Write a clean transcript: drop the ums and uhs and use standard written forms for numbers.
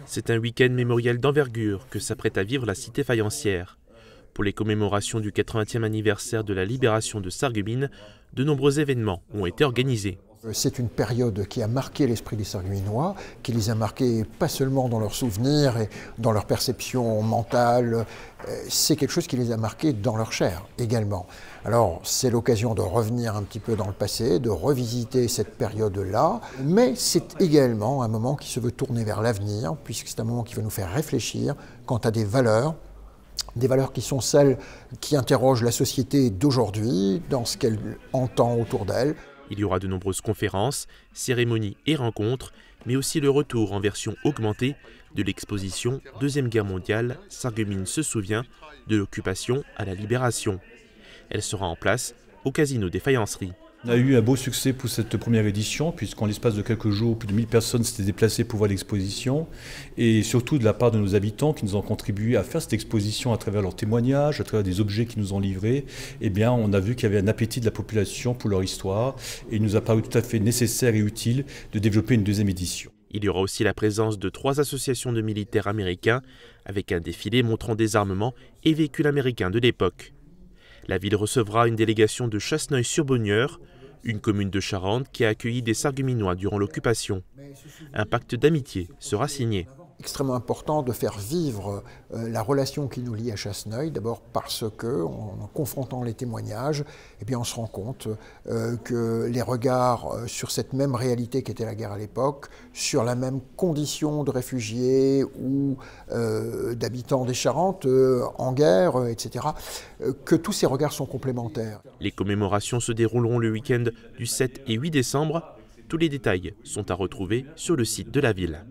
C'est un week-end mémorial d'envergure que s'apprête à vivre la cité faïencière. Pour les commémorations du 80e anniversaire de la libération de Sarreguemines, de nombreux événements ont été organisés. C'est une période qui a marqué l'esprit des Sarregueminois, qui les a marqués pas seulement dans leurs souvenirs et dans leur perception mentale, c'est quelque chose qui les a marqués dans leur chair également. Alors c'est l'occasion de revenir un petit peu dans le passé, de revisiter cette période-là, mais c'est également un moment qui se veut tourner vers l'avenir, puisque c'est un moment qui va nous faire réfléchir quant à des valeurs qui sont celles qui interrogent la société d'aujourd'hui, dans ce qu'elle entend autour d'elle. Il y aura de nombreuses conférences, cérémonies et rencontres, mais aussi le retour en version augmentée de l'exposition Deuxième Guerre mondiale, Sarreguemines se souvient, de l'occupation à la libération. Elle sera en place au Casino des Faïenceries. On a eu un beau succès pour cette première édition, puisqu'en l'espace de quelques jours, plus de 1000 personnes s'étaient déplacées pour voir l'exposition, et surtout de la part de nos habitants qui nous ont contribué à faire cette exposition à travers leurs témoignages, à travers des objets qu'ils nous ont livrés. Eh bien, on a vu qu'il y avait un appétit de la population pour leur histoire, et il nous a paru tout à fait nécessaire et utile de développer une deuxième édition. Il y aura aussi la présence de 3 associations de militaires américains, avec un défilé montrant des armements et véhicules américains de l'époque. La ville recevra une délégation de Chasseneuil-sur-Bonnieure, une commune de Charente qui a accueilli des Sarregueminois durant l'occupation. Un pacte d'amitié sera signé. Extrêmement important de faire vivre la relation qui nous lie à Chasseneuil, d'abord parce que, en confrontant les témoignages, eh bien on se rend compte que les regards sur cette même réalité qu'était la guerre à l'époque, sur la même condition de réfugiés ou d'habitants des Charentes en guerre, etc., que tous ces regards sont complémentaires. Les commémorations se dérouleront le week-end du 7 et 8 décembre. Tous les détails sont à retrouver sur le site de la ville.